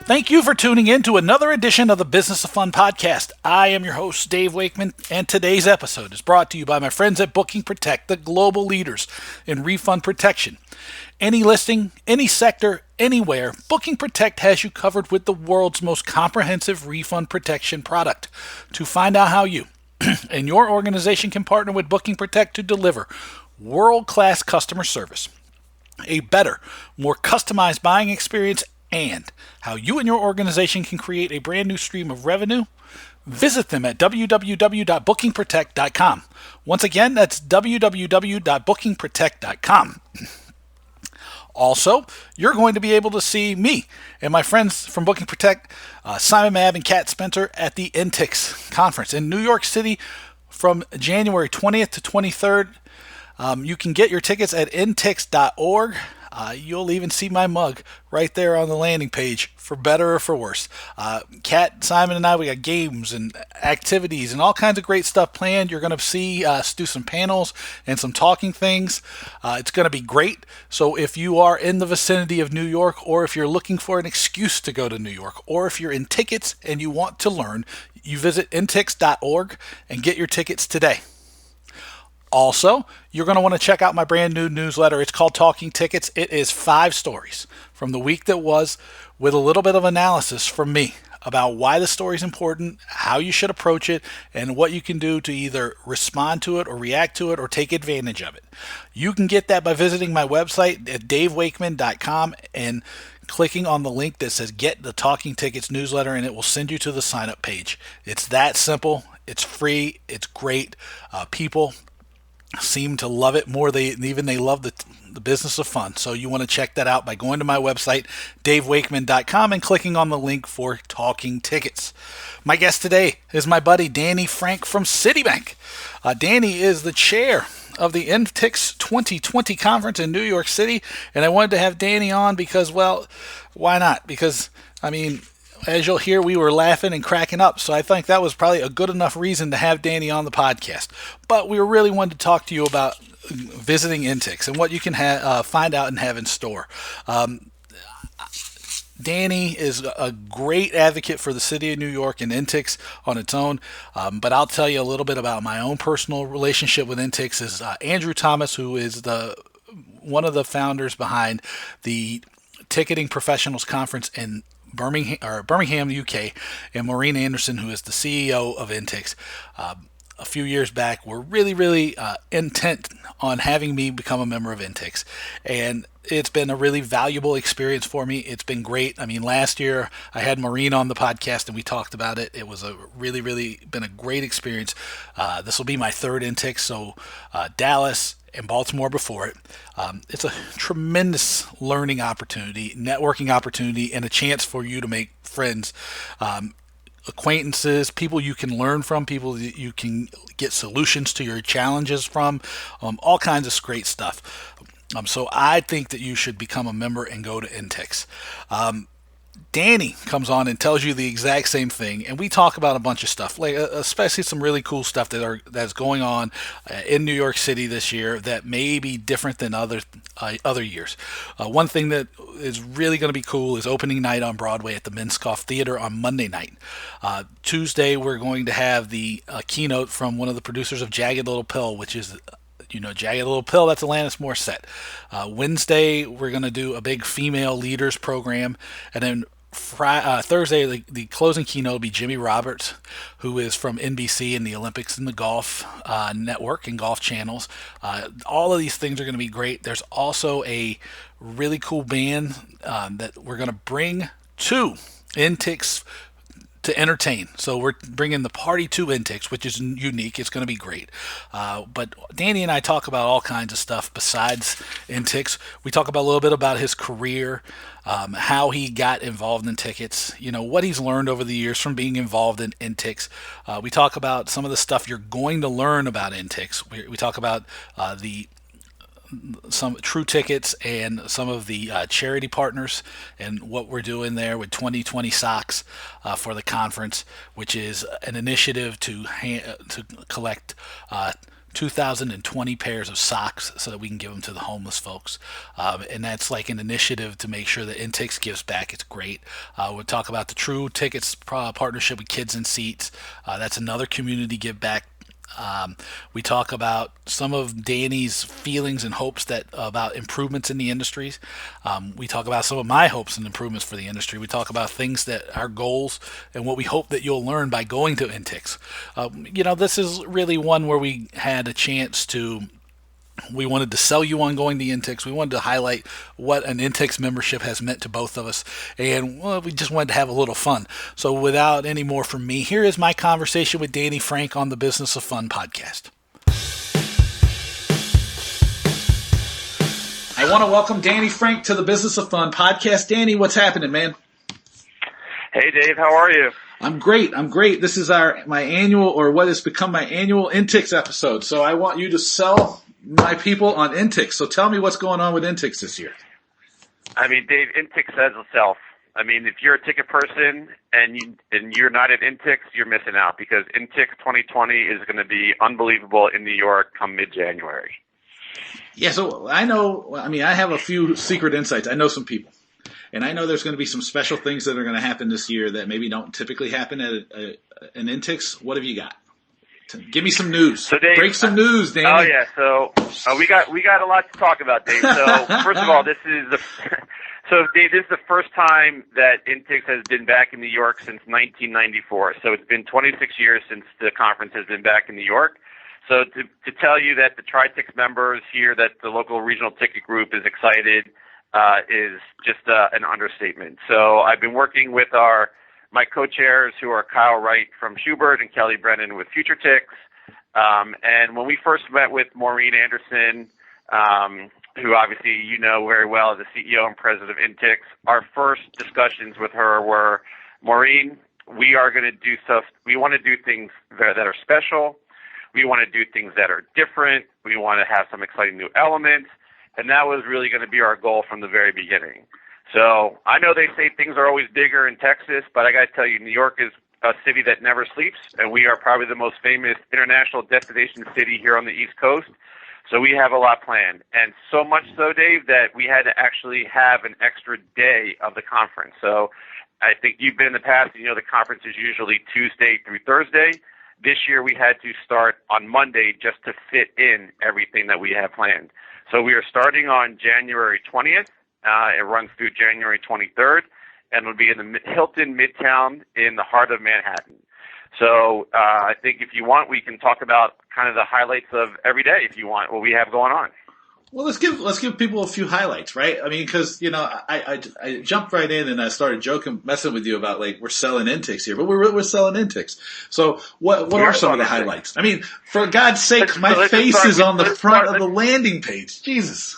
Thank you for tuning in to another edition of the Business of Fun podcast. I am your host, Dave Wakeman, and today's episode is brought to you by my friends at Booking Protect, the global leaders in refund protection. Any listing, any sector, anywhere, Booking Protect has you covered with the world's most comprehensive refund protection product. To find out how you and your organization can partner with Booking Protect to deliver world-class customer service, a better, more customized buying experience, and how you and your organization can create a brand new stream of revenue, visit them at www.bookingprotect.com. Once again, that's www.bookingprotect.com. Also, you're going to be able to see me and my friends from Booking Protect, Simon Mabb and Kat Spencer, at the INTIX conference in New York City from January 20th to 23rd. You can get your tickets at intix.org. You'll even see my mug right there on the landing page, for better or for worse. Kat, Simon, and I, we got games and activities and all kinds of great stuff planned. You're going to see us do some panels and some talking things. It's going to be great. So if you are in the vicinity of New York, or if you're looking for an excuse to go to New York, or if you're in tickets and you want to learn, you visit intix.org and get your tickets today. Also, you're going to want to check out my brand new newsletter. It's called Talking Tickets. It is 5 stories from the week that was, with a little bit of analysis from me about why the story is important, how you should approach it, and what you can do to either respond to it or react to it or take advantage of it. You can get that by visiting my website at davewakeman.com and clicking on the link that says Get the Talking Tickets newsletter, and it will send you to the sign up page. It's that simple. It's free. It's great. People seem to love it more. They love the business of fun. So you want to check that out by going to my website, davewakeman.com, and clicking on the link for Talking Tickets. My guest today is my buddy Danny Frank from Citibank. Danny is the chair of the INTIX 2020 conference in New York City, and I wanted to have Danny on because, well, why not? Because, I mean, as you'll hear, we were laughing and cracking up, so I think that was probably a good enough reason to have Danny on the podcast. But we really wanted to talk to you about visiting INTIX and what you can find out and have in store. Danny is a great advocate for the city of New York and INTIX on its own, but I'll tell you a little bit about my own personal relationship with INTIX. Is Andrew Thomas, who is one of the founders behind the Ticketing Professionals Conference in Birmingham, UK, and Maureen Anderson, who is the CEO of INTIX. A few years back, were really intent on having me become a member of INTIX, and it's been a really valuable experience for me. It's been great. I mean, last year I had Maureen on the podcast and we talked about it. It was a really been a great experience. This will be my 3rd INTIX, so Dallas and Baltimore before it. It's a tremendous learning opportunity, networking opportunity, and a chance for you to make friends, acquaintances, people you can learn from, people that you can get solutions to your challenges from, all kinds of great stuff. So I think that you should become a member and go to INTIX. Danny comes on and tells you the exact same thing, and we talk about a bunch of stuff, like especially some really cool stuff that's going on in New York City this year that may be different than other years. One thing that is really going to be cool is opening night on Broadway at the Minskoff Theater on Monday night. Tuesday, we're going to have the keynote from one of the producers of Jagged Little Pill, which is Jagged Little Pill, that's Alanis Morissette. Wednesday, we're going to do a big female leaders program. And then Thursday, the closing keynote will be Jimmy Roberts, who is from NBC and the Olympics and the Golf Network and Golf Channels. All of these things are going to be great. There's also a really cool band that we're going to bring to INTIX to entertain. So we're bringing the party to INTIX, which is unique. It's going to be great. But Danny and I talk about all kinds of stuff besides INTIX. We talk about a little bit about his career, how he got involved in tickets, what he's learned over the years from being involved in INTIX. We talk about some of the stuff you're going to learn about INTIX. We talk about some True Tickets and some of the charity partners and what we're doing there with 2020 Socks for the conference, which is an initiative to collect 2,020 pairs of socks so that we can give them to the homeless folks. And that's like an initiative to make sure that INTIX gives back. It's great. We'll talk about the True Tickets partnership with Kids in Seats. That's another community give back. We talk about some of Danny's feelings and hopes about improvements in the industries. We talk about some of my hopes and improvements for the industry. We talk about things that our goals and what we hope that you'll learn by going to INTIX. This is really one where we had a chance to. We wanted to sell you on going to INTIX. We wanted to highlight what an INTIX membership has meant to both of us. And we just wanted to have a little fun. So without any more from me, here is my conversation with Danny Frank on the Business of Fun podcast. I want to welcome Danny Frank to the Business of Fun podcast. Danny, what's happening, man? Hey, Dave. How are you? I'm great. This is my annual, or what has become my annual INTIX episode. So I want you to sell my people on INTIX. So tell me what's going on with INTIX this year. I mean, Dave, INTIX says itself. I mean, if you're a ticket person and you're not at INTIX, you're missing out, because INTIX 2020 is going to be unbelievable in New York come mid-January. Yeah, so I have a few secret insights. I know some people. And I know there's going to be some special things that are going to happen this year that maybe don't typically happen at an INTIX. What have you got? Give me some news. So Dave, break some news, Danny. Oh yeah, so we got a lot to talk about, Dave. So first of all, Dave, this is the first time that INTIX has been back in New York since 1994. So it's been 26 years since the conference has been back in New York. So to tell you that the TriTix members here, that the local regional ticket group is excited, is just an understatement. So I've been working with my co-chairs, who are Kyle Wright from Schubert and Kelly Brennan with FutureTix. And when we first met with Maureen Anderson, who obviously you know very well as the CEO and president of INTIX, our first discussions with her were, Maureen, we are going to do stuff. We want to do things that are special. We want to do things that are different. We want to have some exciting new elements. And that was really going to be our goal from the very beginning. So I know they say things are always bigger in Texas, but I got to tell you, New York is a city that never sleeps, and we are probably the most famous international destination city here on the East Coast. So we have a lot planned, and so much so, Dave, that we had to actually have an extra day of the conference. So I think you've been in the past, and you know the conference is usually Tuesday through Thursday. This year we had to start on Monday just to fit in everything that we have planned. So we are starting on January 20th. It runs through January 23rd, and it'll be in the Hilton Midtown in the heart of Manhattan. So I think if you want, we can talk about kind of the highlights of every day, if you want, what we have going on. Well, let's give people a few highlights, right? I mean, because I jumped right in and I started messing with you about like we're selling INTIX here, but we're selling INTIX. So what are some of the highlights? I mean, for God's sake, my face is on the front of the landing page. Jesus.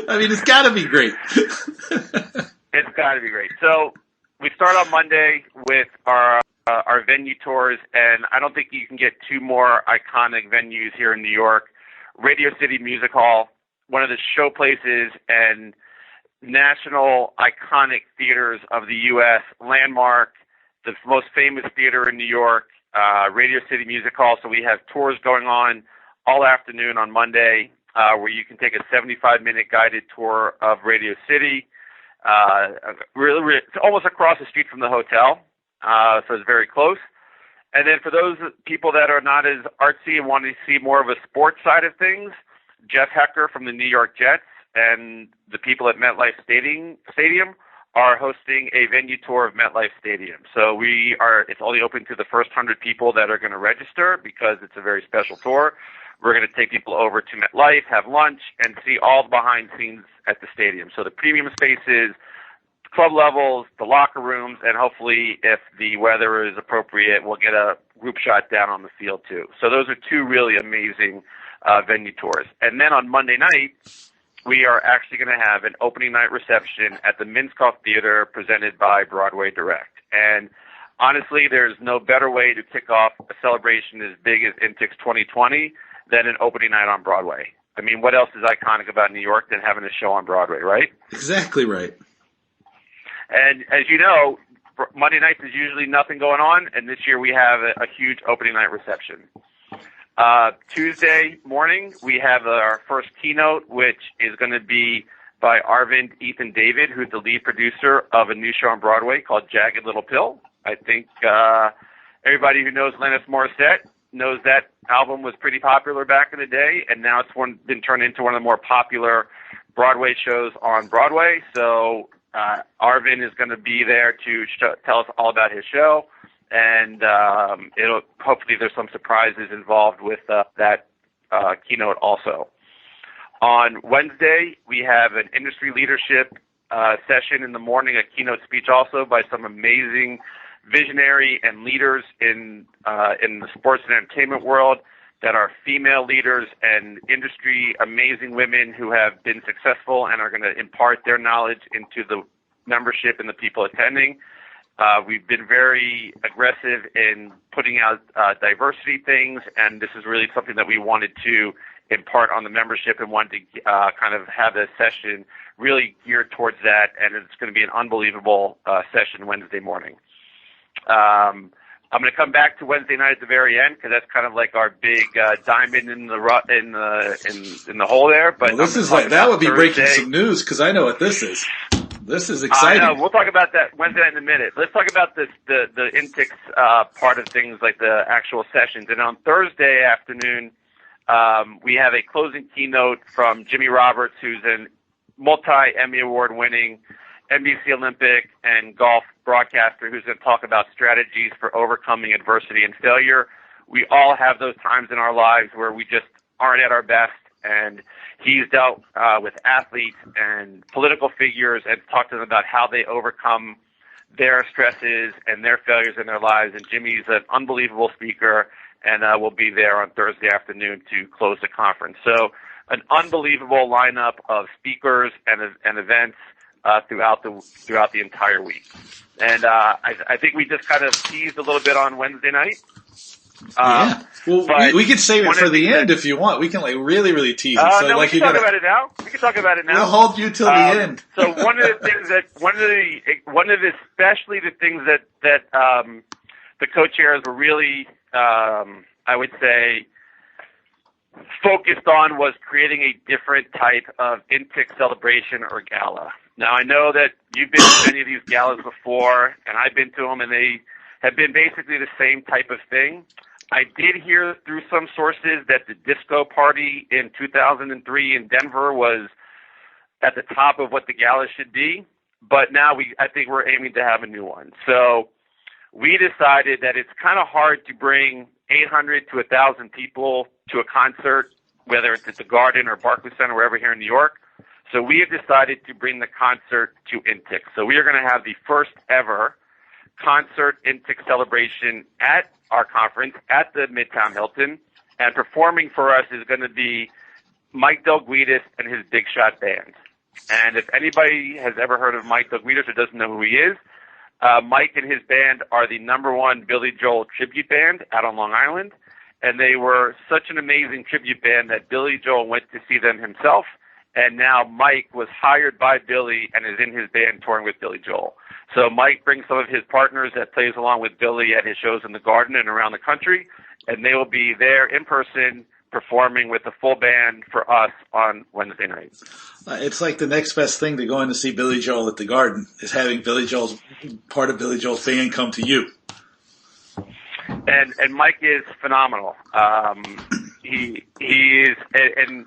I mean, it's got to be great. It's got to be great. So we start on Monday with our venue tours, and I don't think you can get two more iconic venues here in New York. Radio City Music Hall, one of the show places and national iconic theaters of the U.S., landmark, the most famous theater in New York, Radio City Music Hall. So we have tours going on all afternoon on Monday, where you can take a 75-minute guided tour of Radio City. Really, it's almost across the street from the hotel, so it's very close. And then for those people that are not as artsy and want to see more of a sports side of things, Jeff Hecker from the New York Jets and the people at MetLife Stadium are hosting a venue tour of MetLife Stadium. So it's only open to the first 100 people that are going to register because it's a very special tour. We're going to take people over to MetLife, have lunch, and see all the behind scenes at the stadium. So the premium spaces, club levels, the locker rooms, and hopefully, if the weather is appropriate, we'll get a group shot down on the field too. So those are two really amazing venue tours. And then on Monday night, we are actually going to have an opening night reception at the Minskoff Theater presented by Broadway Direct. And honestly, there's no better way to kick off a celebration as big as INTIX 2020 than an opening night on Broadway. I mean, what else is iconic about New York than having a show on Broadway, right? Exactly right. And as you know, Monday nights is usually nothing going on, and this year we have a huge opening night reception. Tuesday morning, we have our first keynote, which is going to be by Arvind Ethan David, who's the lead producer of a new show on Broadway called Jagged Little Pill. I think everybody who knows Alanis Morissette knows that album was pretty popular back in the day, and now it's been turned into one of the more popular Broadway shows on Broadway. So Arvind is going to be there to tell us all about his show, and hopefully there's some surprises involved with that keynote also. On Wednesday, we have an industry leadership session in the morning, a keynote speech also by some amazing visionary and leaders in the sports and entertainment world that are female leaders and industry amazing women who have been successful and are going to impart their knowledge into the membership and the people attending. We've been very aggressive in putting out diversity things, and this is really something that we wanted to impart on the membership and wanted to kind of have a session really geared towards that, and it's going to be an unbelievable session Wednesday morning. I'm going to come back to Wednesday night at the very end because that's kind of like our big diamond in the hole there. But well, this is like that would be Thursday. Breaking some news because I know what this is. This is exciting. We'll talk about that Wednesday night in a minute. Let's talk about the INTIX part of things, like the actual sessions. And on Thursday afternoon, we have a closing keynote from Jimmy Roberts, who's a multi-Emmy award-winning NBC Olympic and golf broadcaster who's going to talk about strategies for overcoming adversity and failure. We all have those times in our lives where we just aren't at our best, and he's dealt with athletes and political figures and talked to them about how they overcome their stresses and their failures in their lives. And Jimmy's an unbelievable speaker, and we'll be there on Thursday afternoon to close the conference. So an unbelievable lineup of speakers and events throughout the entire week. And I think we just kind of teased a little bit on Wednesday night. Yeah. Well, we could save it for the end if you want. We can really, really tease it. So, no, we can talk about it now. We can talk about it now. We'll hold you till the end. So one of the things especially the things that the co-chairs were really, I would say, focused on was creating a different type of INTIX celebration or gala. Now, I know that you've been to many of these galas before, and I've been to them, and they have been basically the same type of thing. I did hear through some sources that the disco party in 2003 in Denver was at the top of what the gala should be, but now I think we're aiming to have a new one. So we decided that it's kind of hard to bring 800 to 1,000 people to a concert, whether it's at the Garden or Barclays Center, wherever here in New York. So we have decided to bring the concert to INTIX. So we are going to have the first ever concert INTIX celebration at our conference at the Midtown Hilton. And performing for us is going to be Mike Delguidas and his Big Shot Band. And if anybody has ever heard of Mike Delguidas or doesn't know who he is, Mike and his band are the #1 Billy Joel tribute band out on Long Island. And they were such an amazing tribute band that Billy Joel went to see them himself. And now Mike was hired by Billy and is in his band touring with Billy Joel. So Mike brings some of his partners that plays along with Billy at his shows in the Garden and around the country, and they will be there in person performing with the full band for us on Wednesday night. It's like the next best thing to going to see Billy Joel at the Garden is having part of Billy Joel's band come to you. And Mike is phenomenal. He is, and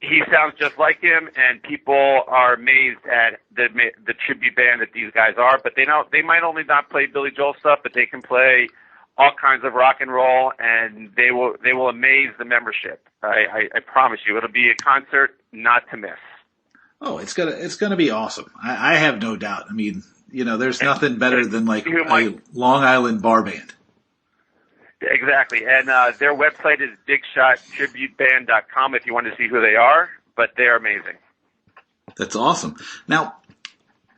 he sounds just like him, and people are amazed at the tribute band that these guys are. But they might only not play Billy Joel stuff, but they can play all kinds of rock and roll, and they will amaze the membership. I promise you, it'll be a concert not to miss. Oh, it's gonna be awesome. I have no doubt. I mean, there's nothing better than like a Long Island bar band. Exactly, and their website is bigshottributeband.com if you want to see who they are, but they're amazing. That's awesome. Now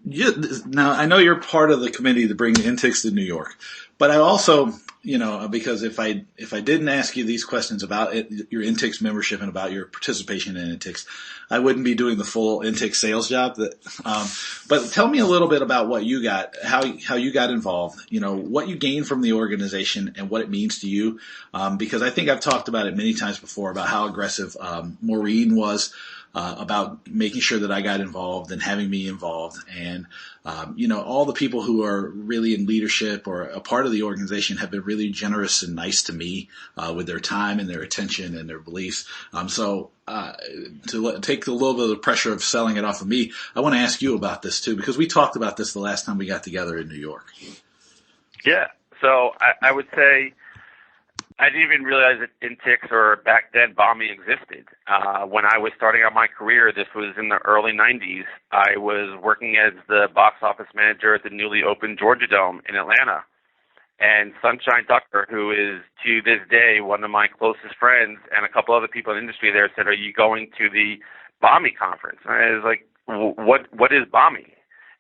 I know you're part of the committee to bring INTIX to New York, But I also, because if I didn't ask you these questions about your INTIX membership and about your participation in INTIX, I wouldn't be doing the full INTIX sales job. But tell me a little bit about what you got, how you got involved, what you gained from the organization and what it means to you. Because I think I've talked about it many times before about how aggressive Maureen was about making sure that I got involved and having me involved. And, all the people who are really in leadership or a part of the organization have been really generous and nice to me with their time and their attention and their beliefs. So to take a little bit of the pressure of selling it off of me, I want to ask you about this too, because we talked about this the last time we got together in New York. Yeah. So I would say I didn't even realize that INTIX or back then Bommy existed. When I was starting out my career, this was in the early 90s, I was working as the box office manager at the newly opened Georgia Dome in Atlanta. And Sunshine Tucker, who is to this day one of my closest friends, and a couple other people in the industry there said, "Are you going to the Bommy conference?" And I was like, what is Bommy?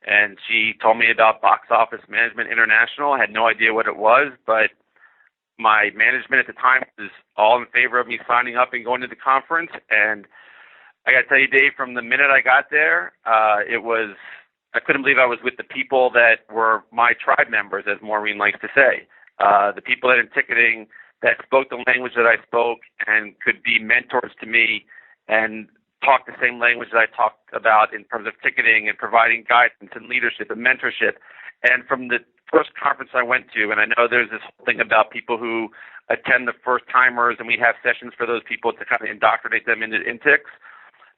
And she told me about Box Office Management International. I had no idea what it was, but my management at the time was all in favor of me signing up and going to the conference. And I got to tell you, Dave, from the minute I got there, I couldn't believe I was with the people that were my tribe members, as Maureen likes to say. The people that in ticketing that spoke the language that I spoke and could be mentors to me and talk the same language that I talked about in terms of ticketing and providing guidance and leadership and mentorship. And from the first conference I went to, and I know there's this whole thing about people who attend the first timers, and we have sessions for those people to kind of indoctrinate them into INTIX.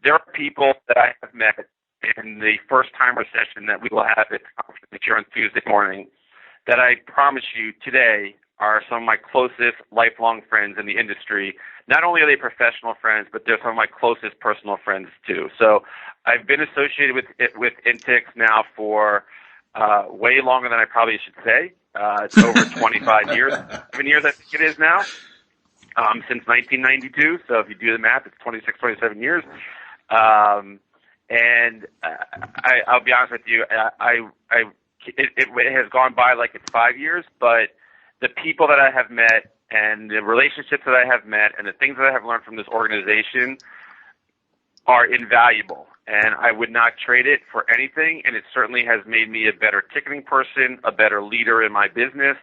There are people that I have met in the first timer session that we will have at the conference here on Tuesday morning that I promise you today are some of my closest lifelong friends in the industry. Not only are they professional friends, but they're some of my closest personal friends too. So I've been associated with INTIX now for way longer than I probably should say. It's over 25 years, 7 years I think it is now, since 1992. So if you do the math, it's 26, 27 years. And I'll be honest with you, it has gone by like it's 5 years, but the people that I have met and the relationships that I have met and the things that I have learned from this organization are invaluable. And I would not trade it for anything, and it certainly has made me a better ticketing person, a better leader in my business,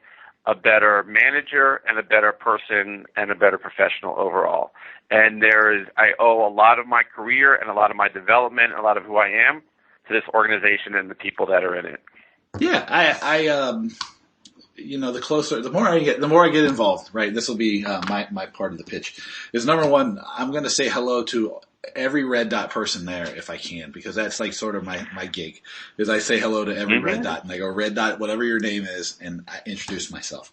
a better manager, and a better person and a better professional overall. And I owe a lot of my career and a lot of my development and a lot of who I am to this organization and the people that are in it. Yeah, the more I get involved, right? This will be my part of the pitch. Is number one, I'm going to say hello to every red dot person there if I can, because that's like sort of my gig. Is I say hello to every red dot, and I go, red dot, whatever your name is, and I introduce myself.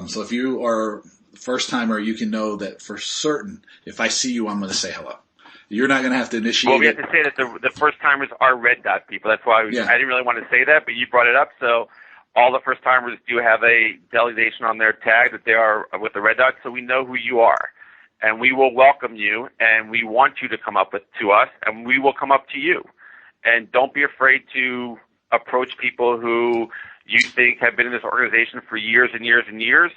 So if you are first timer, you can know that for certain, if I see you, I'm going to say hello. You're not going to have to initiate. Well, we have to say that the first timers are red dot people. That's why I didn't really want to say that, but you brought it up. So all the first timers do have a delegation on their tag that they are with the red dot, so we know who you are. And we will welcome you, and we want you to come up to us, and we will come up to you. And don't be afraid to approach people who you think have been in this organization for years and years and years.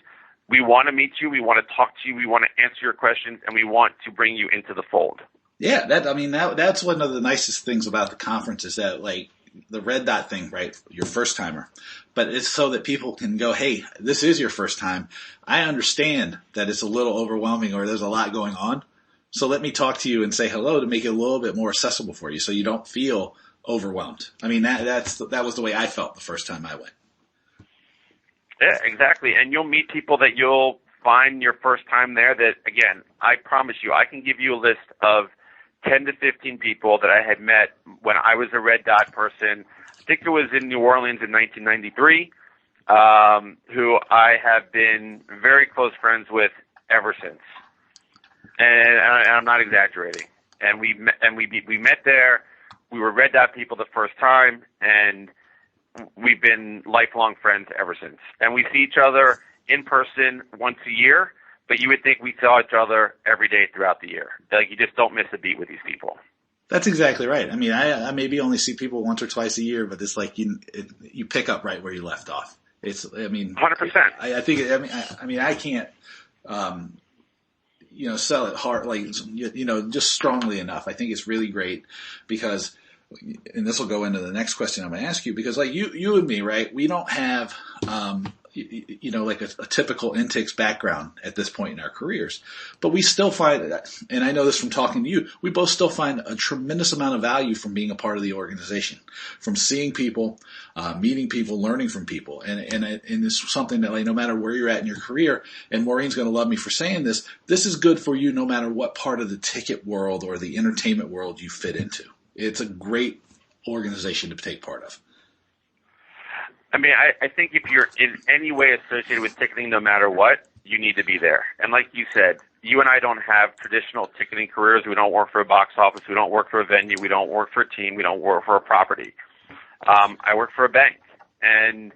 We want to meet you. We want to talk to you. We want to answer your questions, and we want to bring you into the fold. Yeah, that's one of the nicest things about the conference is that, like, the red dot thing, right? Your first timer. But it's so that people can go, hey, this is your first time. I understand that it's a little overwhelming or there's a lot going on. So let me talk to you and say hello to make it a little bit more accessible for you so you don't feel overwhelmed. I mean, that was the way I felt the first time I went. Yeah, exactly. And you'll meet people that you'll find your first time there that, again, I promise you, I can give you a list of 10 to 15 people that I had met when I was a red dot person. I think it was in New Orleans in 1993, who I have been very close friends with ever since. And I'm not exaggerating. And we met there. We were red dot people the first time, and we've been lifelong friends ever since. And we see each other in person once a year, but you would think we saw each other every day throughout the year. Like, you just don't miss a beat with these people. That's exactly right. I mean, I maybe only see people once or twice a year, but it's like you pick up right where you left off. I mean, 100%. I think, I mean, I can't, sell it hard, like, just strongly enough. I think it's really great because, and this will go into the next question I'm going to ask you, because like you and me, right? We don't have, like a typical INTIX background at this point in our careers, but we still find, and I know this from talking to you, we both still find a tremendous amount of value from being a part of the organization, from seeing people, meeting people, learning from people. And it's something that, like, no matter where you're at in your career, and Maureen's going to love me for saying this is good for you no matter what part of the ticket world or the entertainment world you fit into. It's a great organization to take part of. I mean, I think if you're in any way associated with ticketing, no matter what, you need to be there. And like you said, you and I don't have traditional ticketing careers. We don't work for a box office. We don't work for a venue. We don't work for a team. We don't work for a property. I work for a bank. And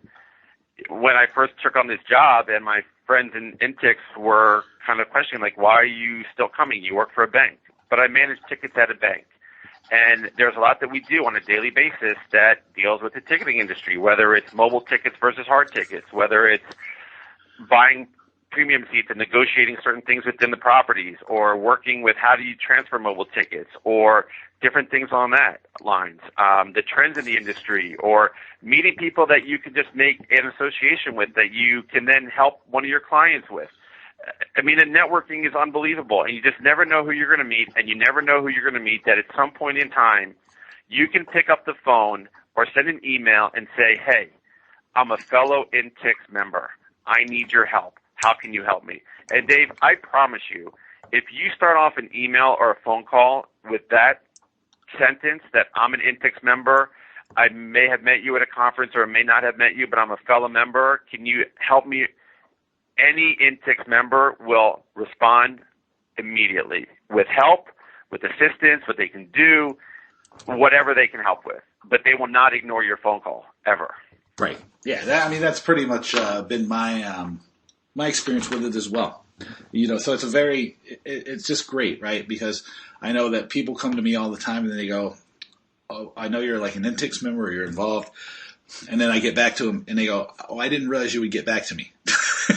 when I first took on this job, and my friends in INTIX were kind of questioning, like, why are you still coming? You work for a bank. But I manage tickets at a bank. And there's a lot that we do on a daily basis that deals with the ticketing industry, whether it's mobile tickets versus hard tickets, whether it's buying premium seats and negotiating certain things within the properties, or working with how do you transfer mobile tickets, or different things on that lines, the trends in the industry, or meeting people that you can just make an association with that you can then help one of your clients with. I mean, the networking is unbelievable, and you just never know who you're going to meet, and you never know who you're going to meet, that at some point in time, you can pick up the phone or send an email and say, hey, I'm a fellow INTIX member. I need your help. How can you help me? And Dave, I promise you, if you start off an email or a phone call with that sentence, that I'm an INTIX member, I may have met you at a conference or may not have met you, but I'm a fellow member, can you help me? Any INTIX member will respond immediately with help, with assistance, what they can do, whatever they can help with. But they will not ignore your phone call, ever. Right. Yeah, that's pretty much been my my experience with it as well. So it's just great, right? Because I know that people come to me all the time and they go, oh, I know you're like an INTIX member or you're involved. And then I get back to them and they go, oh, I didn't realize you would get back to me.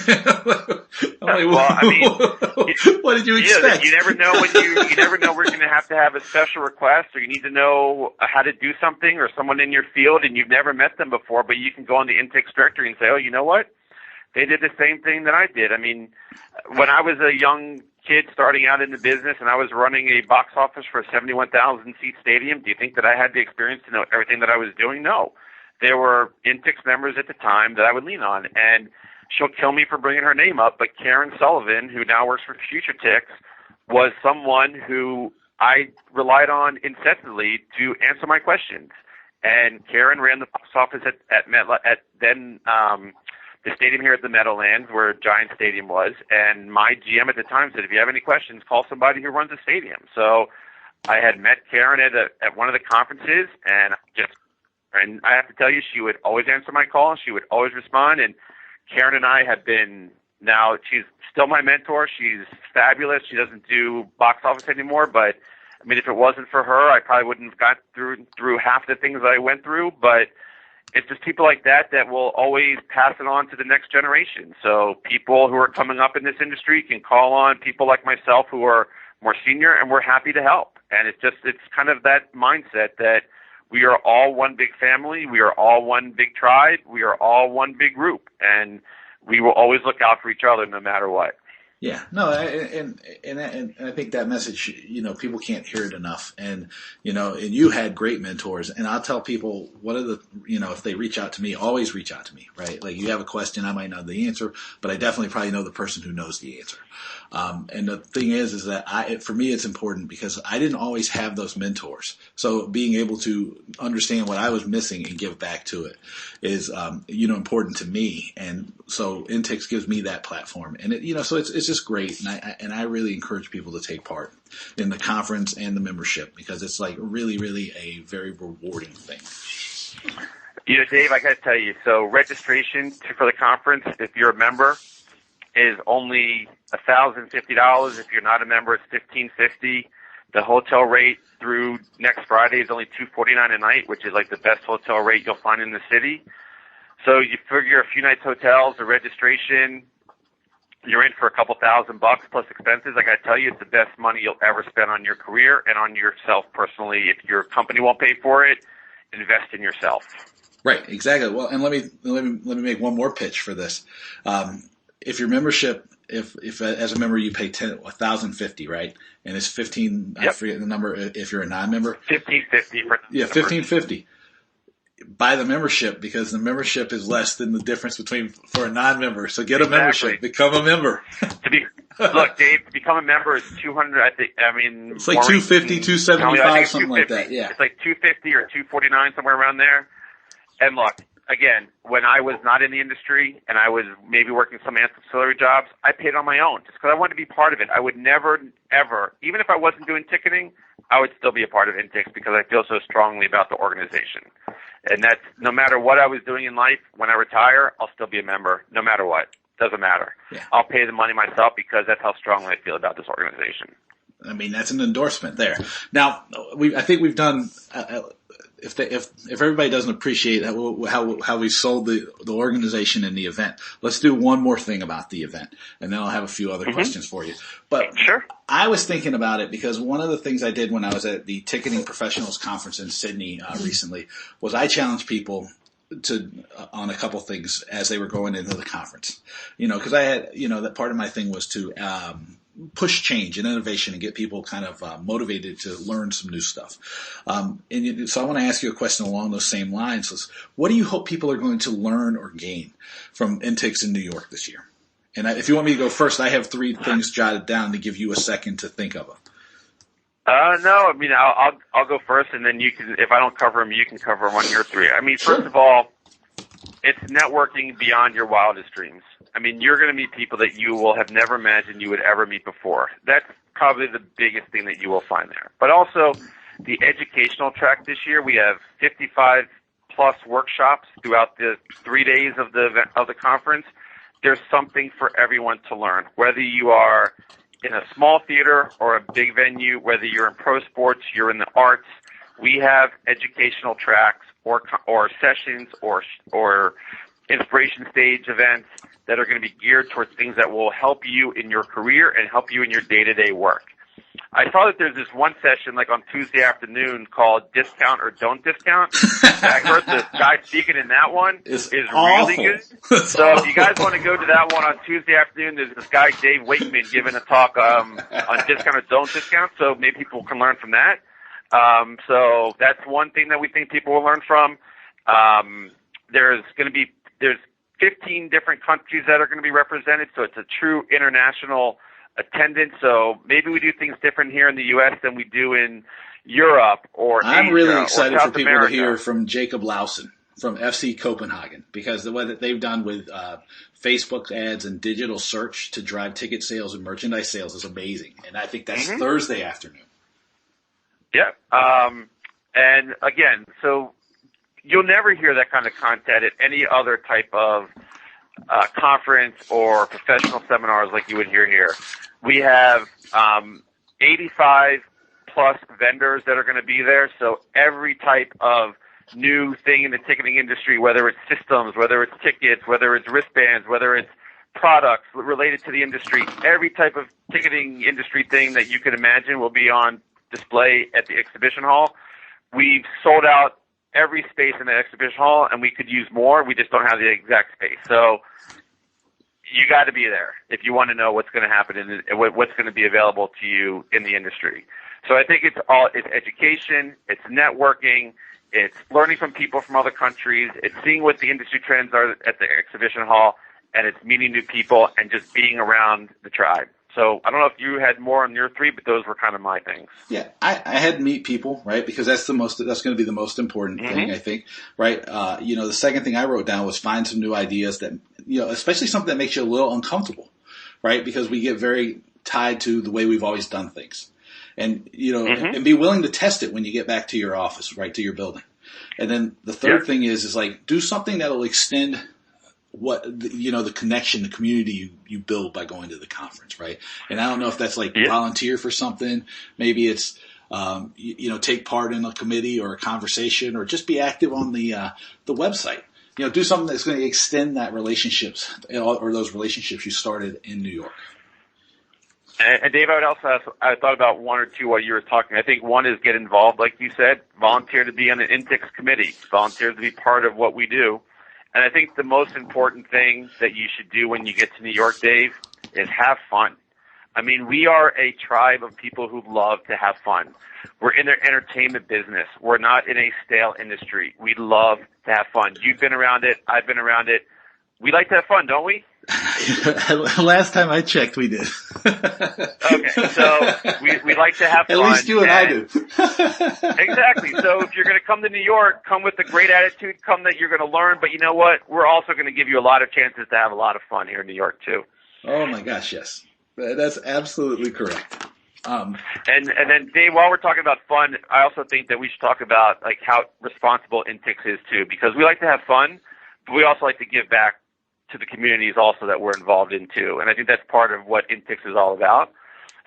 Well, I mean, what did you expect? You never know when you never know we're going to have a special request, or you need to know how to do something, or someone in your field and you've never met them before, but you can go on the INTIX directory and say, oh, you know what? They did the same thing that I did. I mean, when I was a young kid starting out in the business and I was running a box office for a 71,000 seat stadium, do you think that I had the experience to know everything that I was doing? No. There were INTIX members at the time that I would lean on, and she'll kill me for bringing her name up, but Karen Sullivan, who now works for FutureTix, was someone who I relied on incessantly to answer my questions. And Karen ran the box office at the stadium here at the Meadowlands, where Giant Stadium was. And my GM at the time said, if you have any questions, call somebody who runs the stadium. So I had met Karen at one of the conferences, and I have to tell you, she would always answer my call. She would always respond. And Karen and I have been, now she's still my mentor. She's fabulous. She doesn't do box office anymore, but I mean, if it wasn't for her, I probably wouldn't have got through half the things that I went through. But it's just people like that will always pass it on to the next generation. So people who are coming up in this industry can call on people like myself who are more senior, and we're happy to help. And it's kind of that mindset that we are all one big family. We are all one big tribe. We are all one big group, and we will always look out for each other no matter what. Yeah, no, and I think that message, people can't hear it enough. And, and you had great mentors. And I'll tell people, if they reach out to me, always reach out to me, right? Like, you have a question, I might know the answer, but I definitely probably know the person who knows the answer. And the thing is that for me, it's important because I didn't always have those mentors. So being able to understand what I was missing and give back to it is, important to me. And so INTIX gives me that platform, and so it's just great. And I really encourage people to take part in the conference and the membership, because it's like really, really a very rewarding thing. Dave, I got to tell you, so registration for the conference, if you're a member, is only $1,050. If you're not a member, it's $1,550. The hotel rate through next Friday is only $249 a night, which is like the best hotel rate you'll find in the city. So you figure a few nights hotels, the registration, you're in for a couple $1,000 plus expenses. I got to tell you, it's the best money you'll ever spend on your career and on yourself personally. If your company won't pay for it, invest in yourself. Right, exactly. Well, and let me make one more pitch for this. If your membership, if as a member you pay $1,050, right, and it's 15. Yep. I forget the number. If you're a non-member, $1,550 for $1,550. Buy the membership because the membership is less than the difference between for a non-member. So get a membership, become a member. Look, Dave, to become a member is $200. It's like $250, $275, something like that. Yeah, it's like $250 or $249, somewhere around there. And look, again, when I was not in the industry and I was maybe working some ancillary jobs, I paid on my own just because I wanted to be part of it. I would never, ever, even if I wasn't doing ticketing, I would still be a part of INTIX because I feel so strongly about the organization. And that's no matter what I was doing in life, when I retire, I'll still be a member, no matter what. Doesn't matter. Yeah. I'll pay the money myself because that's how strongly I feel about this organization. I mean, that's an endorsement there. Now, I think we've done. If everybody doesn't appreciate how we sold the organization and the event, let's do one more thing about the event, and then I'll have a few other questions for you. But sure. I was thinking about it because one of the things I did when I was at the Ticketing Professionals Conference in Sydney recently was I challenged people on a couple things as they were going into the conference. Because I had, that part of my thing was to push change and innovation and get people kind of motivated to learn some new stuff. So I want to ask you a question along those same lines. What do you hope people are going to learn or gain from INTIX in New York this year? And if you want me to go first, I have 3 things jotted down to give you a second to think of them. No, I'll go first, and then you can. If I don't cover them, you can cover them on your 3. First of all, it's networking beyond your wildest dreams. You're going to meet people that you will have never imagined you would ever meet before. That's probably the biggest thing that you will find there. But also, the educational track this year, we have 55 plus workshops throughout the 3 days of the conference. There's something for everyone to learn, whether you are in a small theater or a big venue, whether you're in pro sports, you're in the arts. We have educational tracks or sessions or inspiration stage events that are going to be geared towards things that will help you in your career and help you in your day-to-day work. I saw that there's this one session like on Tuesday afternoon called Discount or Don't Discount. I heard the guy speaking in that one is really good. So if you guys want to go to that one on Tuesday afternoon, there's this guy, Dave Wakeman, giving a talk on Discount or Don't Discount, so maybe people can learn from that. So that's one thing that we think people will learn from. There's 15 different countries that are going to be represented, so it's a true international attendance. So maybe we do things different here in the U.S. than we do in Europe or Asia. I'm really excited for people America. to hear from Jacob Lausen from FC Copenhagen, because the way that they've done with Facebook ads and digital search to drive ticket sales and merchandise sales is amazing. And I think that's Thursday afternoon. Yeah. And again, so you'll never hear that kind of content at any other type of conference or professional seminars like you would hear here. We have 85 plus vendors that are going to be there. So every type of new thing in the ticketing industry, whether it's systems, whether it's tickets, whether it's wristbands, whether it's products related to the industry, every type of ticketing industry thing that you could imagine will be on display at the exhibition hall. We've sold out every space in the exhibition hall, and we could use more. We just don't have the exact space. So you got to be there if you want to know what's going to happen and what's going to be available to you in the industry. So I think it's education, it's networking, it's learning from people from other countries, it's seeing what the industry trends are at the exhibition hall, and it's meeting new people and just being around the tribe. So I don't know if you had more on your 3, but those were kind of my things. Yeah, I had meet people, right? Because that's going to be the most important thing, I think, right? The second thing I wrote down was find some new ideas that, especially something that makes you a little uncomfortable, right? Because we get very tied to the way we've always done things. And, and be willing to test it when you get back to your office, right, to your building. And then the third thing is like do something that will extend what the connection, the community you build by going to the conference, right? And I don't know if that's like volunteer for something. Maybe it's take part in a committee or a conversation, or just be active on the website. do something that's going to extend that relationships or those relationships you started in New York. And Dave, I would also ask, I thought about one or two while you were talking. I think one is get involved, like you said, volunteer to be on an INTIX committee, volunteer to be part of what we do. And I think the most important thing that you should do when you get to New York, Dave, is have fun. I mean, we are a tribe of people who love to have fun. We're in the entertainment business. We're not in a stale industry. We love to have fun. You've been around it. I've been around it. We like to have fun, don't we? Last time I checked, we did. Okay, so we like to have fun. At least you and I do. Exactly. So if you're going to come to New York, come with a great attitude, come that you're going to learn. But you know what? We're also going to give you a lot of chances to have a lot of fun here in New York, too. Oh, my gosh, yes. That's absolutely correct. And then, Dave, while we're talking about fun, I also think that we should talk about like how responsible INTIX is, too, because we like to have fun, but we also like to give back to the communities also that we're involved in, too. And I think that's part of what INTIX is all about.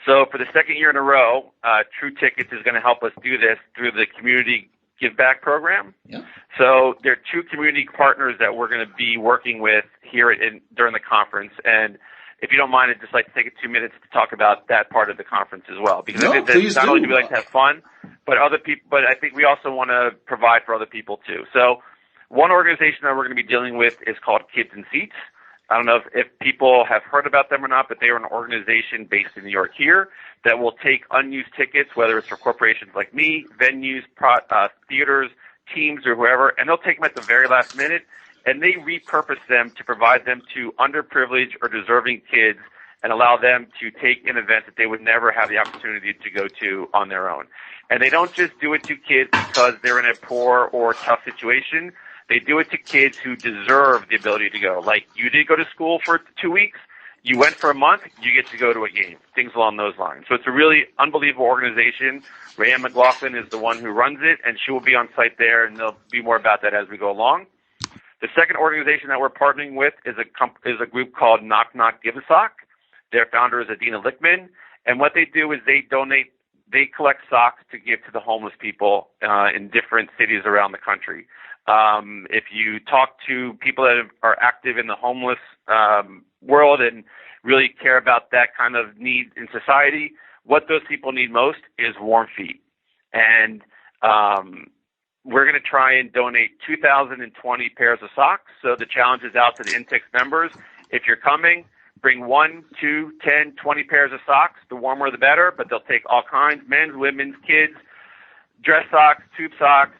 So for the second year in a row, True Tickets is going to help us do this through the Community Give Back program. Yeah. So there are two community partners that we're going to be working with here during the conference. And if you don't mind, I'd just like to take 2 minutes to talk about that part of the conference as well. Because I think that not only do we like to have fun, but I think we also want to provide for other people, too. So one organization that we're going to be dealing with is called Kids in Seats. I don't know if people have heard about them or not, but they are an organization based in New York here that will take unused tickets, whether it's for corporations like me, venues, theaters, teams, or whoever, and they'll take them at the very last minute, and they repurpose them to provide them to underprivileged or deserving kids and allow them to take an event that they would never have the opportunity to go to on their own. And they don't just do it to kids because they're in a poor or tough situation. They do it to kids who deserve the ability to go. Like, you did go to school for 2 weeks, you went for a month, you get to go to a game, things along those lines. So it's a really unbelievable organization. Rayanne McLaughlin is the one who runs it, and she will be on site there, and there'll be more about that as we go along. The second organization that we're partnering with is a group called Knock Knock Give a Sock. Their founder is Adina Lickman, and what they do is they collect socks to give to the homeless people in different cities around the country. If you talk to people that are active in the homeless world and really care about that kind of need in society, what those people need most is warm feet. And we're going to try and donate 2,020 pairs of socks. So the challenge is out to the INTIX members. If you're coming, bring 1, 2, 10, 20 pairs of socks. The warmer the better, but they'll take all kinds, men's, women's, kids, dress socks, tube socks,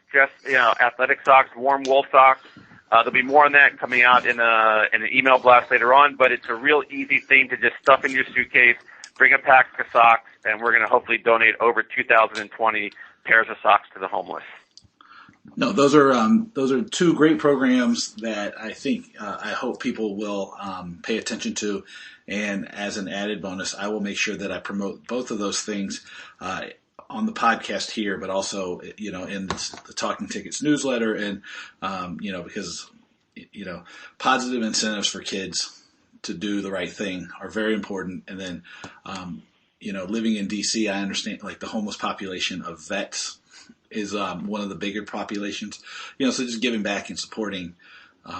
athletic socks, warm wool socks. There'll be more on that coming out in an email blast later on, but it's a real easy thing to just stuff in your suitcase, bring a pack of socks, and we're going to hopefully donate over 2,020 pairs of socks to the homeless. No, those are two great programs that I think I hope people will pay attention to. And as an added bonus, I will make sure that I promote both of those things on the podcast here, but also in the Talking Tickets newsletter, and because positive incentives for kids to do the right thing are very important. And then living in DC, I understand like the homeless population of vets is one of the bigger populations. So just giving back and supporting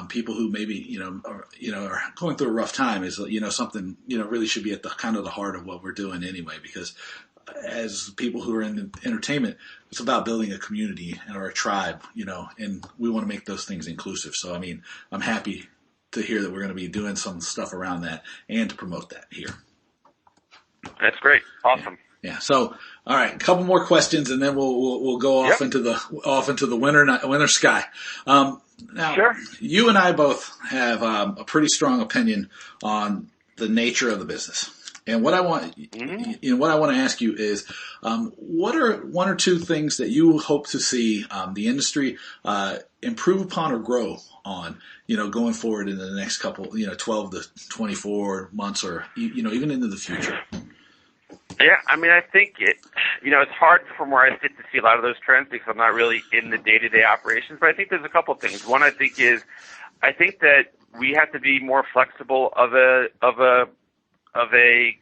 people who maybe are going through a rough time is something really should be at the kind of the heart of what we're doing anyway. Because as people who are in entertainment, it's about building a community or a tribe, and we want to make those things inclusive. So I'm happy to hear that we're going to be doing some stuff around that and to promote that here. That's great. Awesome. Yeah. So, all right, a couple more questions, and then we'll go off into the winter sky. Now, sure. You and I both have a pretty strong opinion on the nature of the business, and what I want, what I want to ask you is, what are one or two things that you hope to see the industry improve upon or grow on, going forward in the next couple, 12 to 24 months, or even into the future. Yeah, I think it's hard from where I sit to see a lot of those trends because I'm not really in the day-to-day operations, but I think there's a couple of things. One, I think that we have to be more flexible of a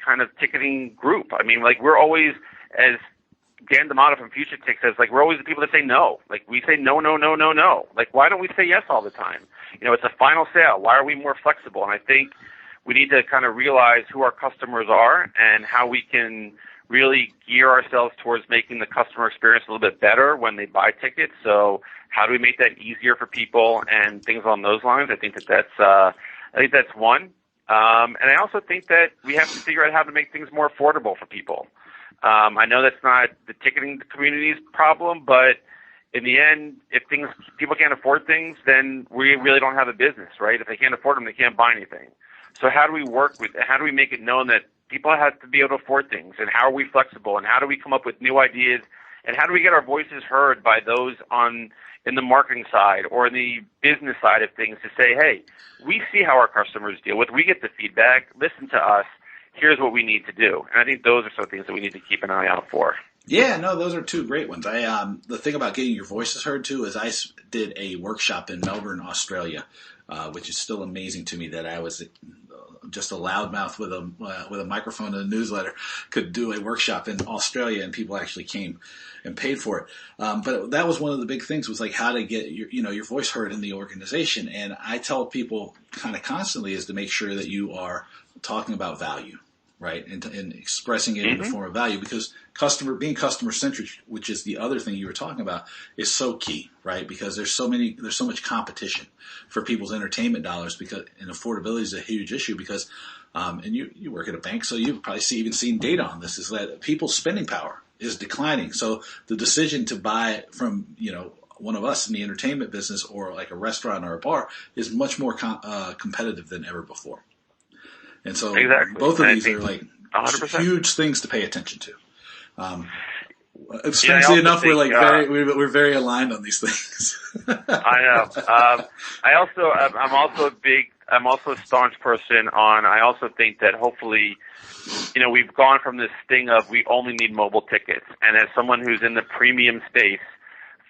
kind of ticketing group. We're always, as Dan D'Amato from Future Tick says, like, we're always the people that say no. Like, we say no, no, no, no, no. Like, why don't we say yes all the time? It's a final sale. Why are we more flexible? And I think we need to kind of realize who our customers are and how we can really gear ourselves towards making the customer experience a little bit better when they buy tickets. So how do we make that easier for people and things along those lines? I think that's one. And I also think that we have to figure out how to make things more affordable for people. I know that's not the ticketing community's problem, but in the end, if people can't afford things, then we really don't have a business, right? If they can't afford them, they can't buy anything. So how do we make it known that people have to be able to afford things, and how are we flexible, and how do we come up with new ideas, and how do we get our voices heard by those in the marketing side or in the business side of things to say, hey, we see how our customers deal with, we get the feedback, listen to us, here's what we need to do. And I think those are some things that we need to keep an eye out for. Yeah, no, those are two great ones. The thing about getting your voices heard too is I did a workshop in Melbourne, Australia, which is still amazing to me that I was just a loudmouth with a microphone and a newsletter could do a workshop in Australia, and people actually came and paid for it. But that was one of the big things, was like how to get your voice heard in the organization. And I tell people kind of constantly is to make sure that you are talking about value, right? And expressing it in the form of value, because being customer centric, which is the other thing you were talking about, is so key, right? Because there's so much competition for people's entertainment dollars, and affordability is a huge issue because, and you work at a bank, so you've probably even seen data on this, is that people's spending power is declining. So the decision to buy from, one of us in the entertainment business or like a restaurant or a bar is much more competitive than ever before. And so both of these are like 100%. Huge things to pay attention to. Strangely enough, we're very aligned on these things. I know. I'm also a staunch person on. I also think that hopefully, we've gone from this thing of we only need mobile tickets, and as someone who's in the premium space,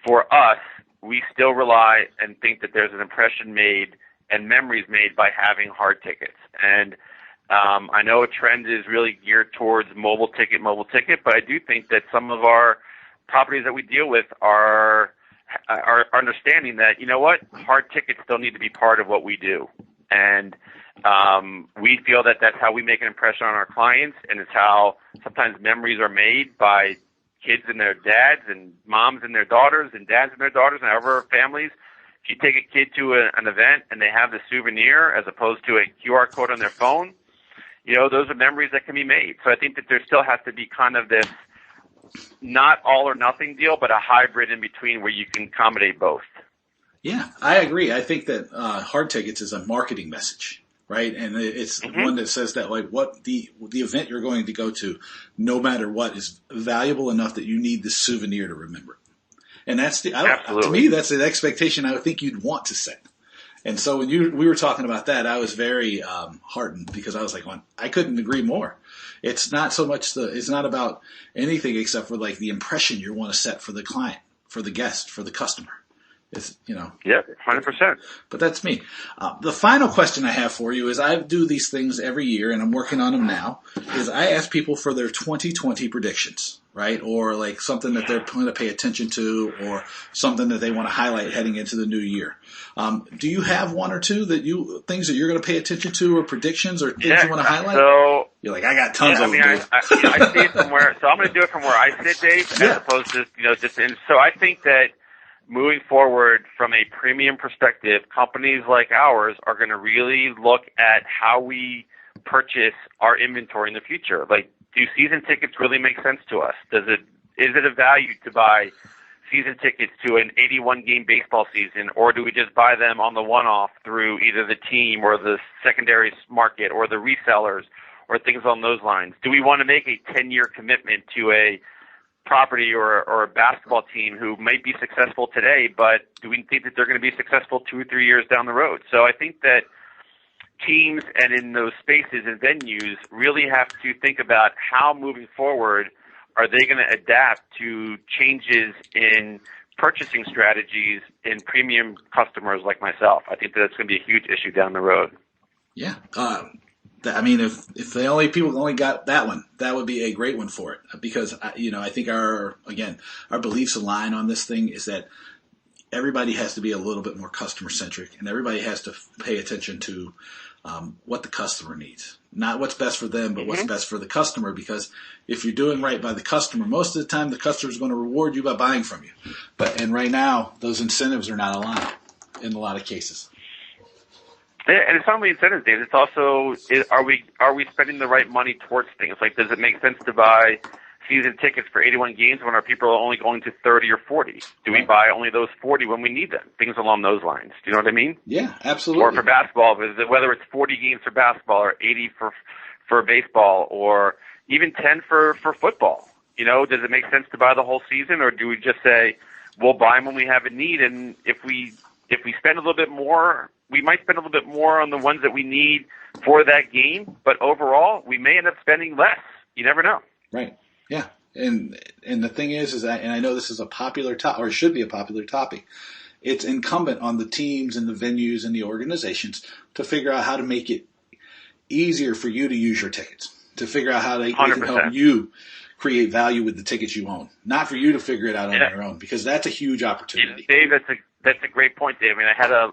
for us, we still rely and think that there's an impression made and memories made by having hard tickets. And I know a trend is really geared towards mobile ticket, but I do think that some of our properties that we deal with are understanding that, hard tickets still need to be part of what we do. And we feel that that's how we make an impression on our clients, and it's how sometimes memories are made by kids and their dads, and moms and their daughters, and dads and their daughters, and however families. If you take a kid to an event and they have the souvenir as opposed to a QR code on their phone, those are memories that can be made. So I think that there still has to be kind of this not all or nothing deal, but a hybrid in between where you can accommodate both. Yeah, I agree. I think that hard tickets is a marketing message, right? And it's one that says that like what the event you're going to go to, no matter what, is valuable enough that you need this souvenir to remember. And that's to me, that's an expectation I would think you'd want to set. And so when we were talking about that, I was very heartened, because I was like, I couldn't agree more. It's not so much it's not about anything except for like the impression you want to set for the client, for the guest, for the customer. It's, Yeah, 100%. But that's me. The final question I have for you is, I do these things every year, and I'm working on them now, is I ask people for their 2020 predictions, right? Or like something that they're going to pay attention to, or something that they want to highlight heading into the new year. Do you have one or two things that you're going to pay attention to, or predictions, or things you want to highlight? So you're like, I got tons of them. I see it from where, so I'm going to do it from where I sit, Dave, as opposed to, so I think that moving forward from a premium perspective, companies like ours are going to really look at how we purchase our inventory in the future. Like, do season tickets really make sense to us? Is it a value to buy season tickets to an 81-game baseball season, or do we just buy them on the one-off through either the team or the secondary market or the resellers or things along those lines? Do we want to make a 10-year commitment to a property or a basketball team who might be successful today, but do we think that they're going to be successful 2 or 3 years down the road? So I think that teams and in those spaces and venues really have to think about how moving forward are they going to adapt to changes in purchasing strategies in premium customers like myself. I think that it's going to be a huge issue down the road. Yeah. I mean, if the only people only got that one, that would be a great one for it. Because I think our beliefs align on this thing is that everybody has to be a little bit more customer centric, and everybody has to pay attention to what the customer needs, not what's best for them, but what's best for the customer. Because if you're doing right by the customer, most of the time the customer is going to reward you by buying from you. And right now, those incentives are not aligned in a lot of cases. Yeah, and it's not only incentives, Dave. It's also are we spending the right money towards things? Like, does it make sense to buy season tickets for 81 games when our people are only going to 30 or 40? Do we buy only those 40 when we need them? Things along those lines. Do you know what I mean? Yeah, absolutely. Or for basketball, whether it's 40 games for basketball or 80 for baseball or even 10 for football. You know, does it make sense to buy the whole season, or do we just say we'll buy them when we have a need? And if we spend a little bit more, we might spend a little bit more on the ones that we need for that game, but overall, we may end up spending less. You never know. Right. Yeah. And the thing is that, and I know this is a popular topic, or it should be a popular topic, it's incumbent on the teams and the venues and the organizations to figure out how to make it easier for you to use your tickets, to figure out how they can help you create value with the tickets you own, not for you to figure it out on your own, because that's a huge opportunity. Dave, that's a great point, Dave. I mean,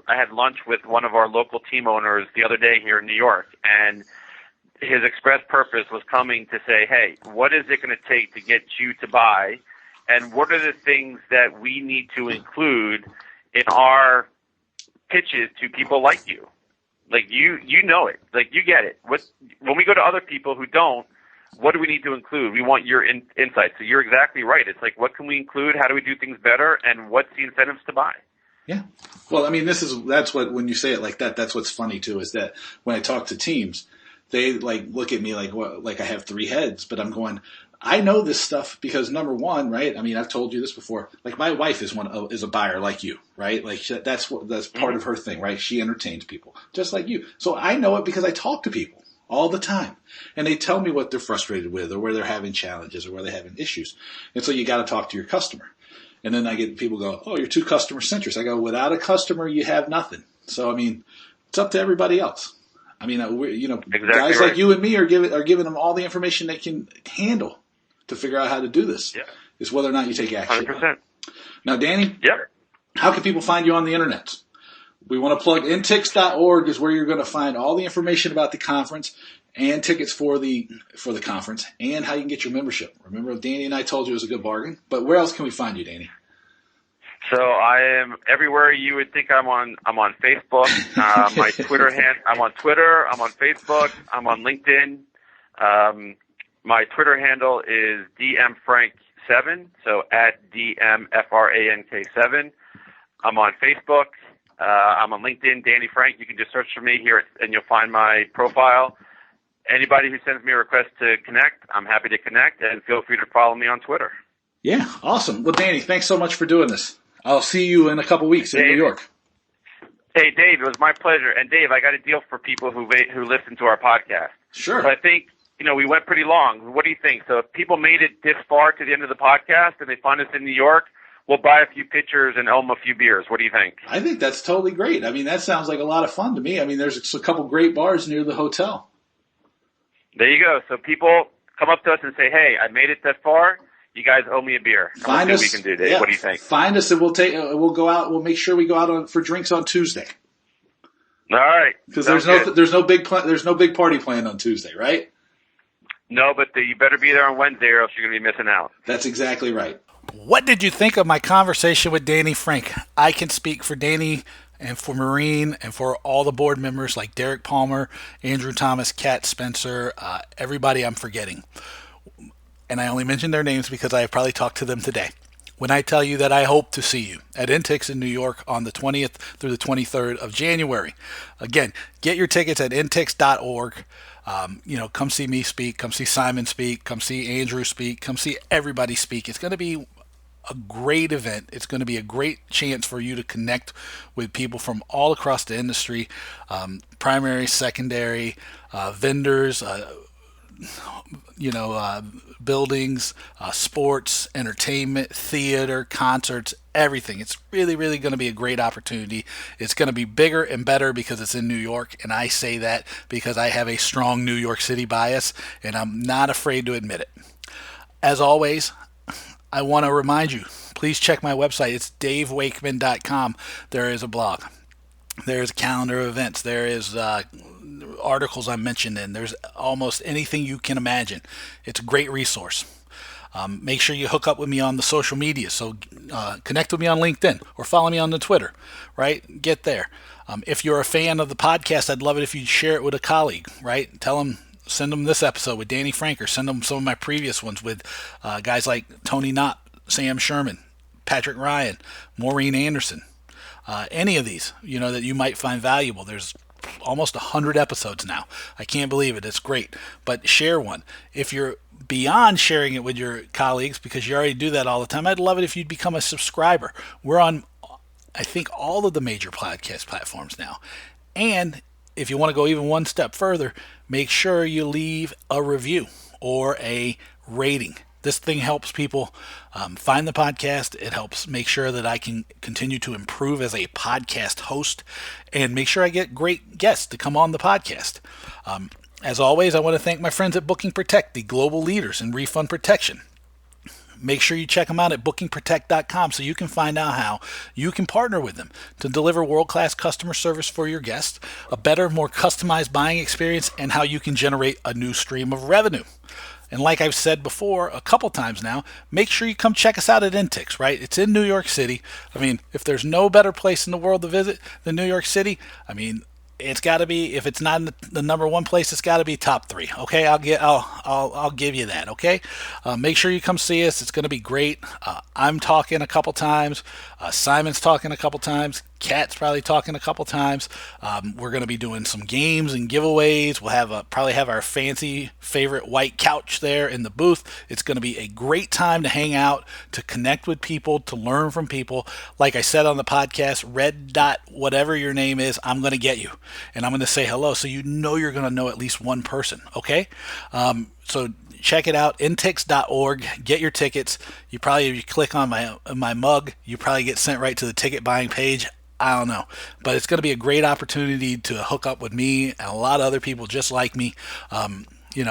I had lunch with one of our local team owners the other day here in New York, and his express purpose was coming to say, hey, what is it going to take to get you to buy, and what are the things that we need to include in our pitches to people like you? Like, you know it. Like, you get it. When we go to other people who don't, what do we need to include? We want your insight. So you're exactly right. It's like, what can we include? How do we do things better? And what's the incentives to buy? Yeah. Well, I mean, that's what, when you say it like that, that's what's funny too, is that when I talk to teams, they look at me like I have three heads, but I'm going, I know this stuff because, number one, right? I mean, I've told you this before. Like, my wife is a buyer like you, right? Like, that's part of her thing, right? She entertains people just like you. So I know it because I talk to people all the time, and they tell me what they're frustrated with, or where they're having challenges, or where they're having issues. And so you got to talk to your customer. And then I get people go, oh, you're too customer centric. I go, without a customer, you have nothing. So I mean, it's up to everybody else. I mean, exactly guys right. like you and me are giving them all the information they can handle to figure out how to do this. Yeah. It's whether or not you take action. 100%. Now, Danny, Yep. How can people find you on the internet? We want to plug intix.org is where you're going to find all the information about the conference and tickets for the conference, and how you can get your membership. Remember, Danny and I told you it was a good bargain, but where else can we find you, Danny? So I am everywhere you would think I'm on. I'm on Facebook. My Twitter I'm on Twitter. I'm on Facebook. I'm on LinkedIn. My Twitter handle is dmfrank7. So at dmfrank7. I'm on Facebook. I'm on LinkedIn, Danny Frank. You can just search for me here, and you'll find my profile. Anybody who sends me a request to connect, I'm happy to connect, and feel free to follow me on Twitter. Yeah, awesome. Well, Danny, thanks so much for doing this. I'll see you in a couple weeks in New York. Hey, Dave, it was my pleasure. And Dave, I got a deal for people who listen to our podcast. Sure. So I think, we went pretty long. What do you think? So if people made it this far to the end of the podcast and they find us in New York, we'll buy a few pictures and owe them a few beers. What do you think? I think that's totally great. I mean, that sounds like a lot of fun to me. I mean, there's a couple great bars near the hotel. There you go. So people come up to us and say, hey, I made it that far. You guys owe me a beer. Find us. What we can do, Dave. Yeah, what do you think? Find us, and we'll go out. We'll make sure we go out for drinks on Tuesday. All right. Because there's no big party planned on Tuesday, right? No, but you better be there on Wednesday, or else you're going to be missing out. That's exactly right. What did you think of my conversation with Danny Frank? I can speak for Danny and for Maureen and for all the board members like Derek Palmer, Andrew Thomas, Kat Spencer, everybody I'm forgetting. And I only mention their names because I have probably talked to them today. When I tell you that I hope to see you at INTIX in New York on the 20th through the 23rd of January. Again, get your tickets at intix.org. Come see me speak, come see Simon speak, come see Andrew speak, come see everybody speak. It's going to be a great event. It's going to be a great chance for you to connect with people from all across the industry, primary, secondary, vendors, buildings, sports, entertainment, theater, concerts, everything. It's really, really going to be a great opportunity. It's going to be bigger and better because it's in New York, and I say that because I have a strong New York City bias, and I'm not afraid to admit it. As always, I want to remind you, please check my website. It's davewakeman.com. There is a blog. There's a calendar of events. There is articles I mentioned in. There's almost anything you can imagine. It's a great resource. Make sure you hook up with me on the social media. So connect with me on LinkedIn or follow me on the Twitter, right? Get there. If you're a fan of the podcast, I'd love it if you'd share it with a colleague, right? Tell them, send them this episode with Danny Frank, or send them some of my previous ones with guys like Tony Knott, Sam Sherman, Patrick Ryan, Maureen Anderson. Any of these, that you might find valuable. There's almost 100 episodes now. I can't believe it. It's great. But share one. If you're beyond sharing it with your colleagues, because you already do that all the time, I'd love it if you'd become a subscriber. We're on, I think, all of the major podcast platforms now. And if you want to go even one step further, make sure you leave a review or a rating. This thing helps people find the podcast. It helps make sure that I can continue to improve as a podcast host and make sure I get great guests to come on the podcast. As always, I want to thank my friends at Booking Protect, the global leaders in refund protection. Make sure you check them out at bookingprotect.com so you can find out how you can partner with them to deliver world-class customer service for your guests, a better, more customized buying experience, and how you can generate a new stream of revenue. And like I've said before a couple times now, make sure you come check us out at INTIX, right? It's in New York City. I mean, if there's no better place in the world to visit than New York City, I mean, it's got to be, if it's not in the number one place, it's got to be top 3. Okay, I'll give you that. Okay, make sure you come see us. It's going to be great. I'm talking a couple times. Simon's talking a couple times. Kat's probably talking a couple times. We're going to be doing some games and giveaways. We'll have probably have our fancy favorite white couch there in the booth. It's going to be a great time to hang out, to connect with people, to learn from people. Like I said on the podcast, red dot, whatever your name is, I'm going to get you. And I'm going to say hello, so you're going to know at least one person, okay? So check it out, intix.org. Get your tickets. If you click on my mug, you probably get sent right to the ticket buying page. I don't know, but it's going to be a great opportunity to hook up with me and a lot of other people just like me.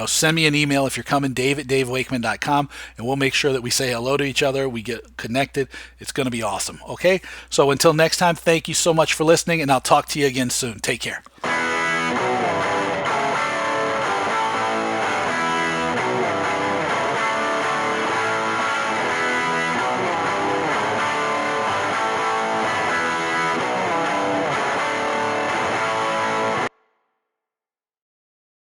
Send me an email if you're coming, dave@davewakeman.com, and we'll make sure that we say hello to each other. We get connected. It's going to be awesome. Okay. So until next time, thank you so much for listening, and I'll talk to you again soon. Take care.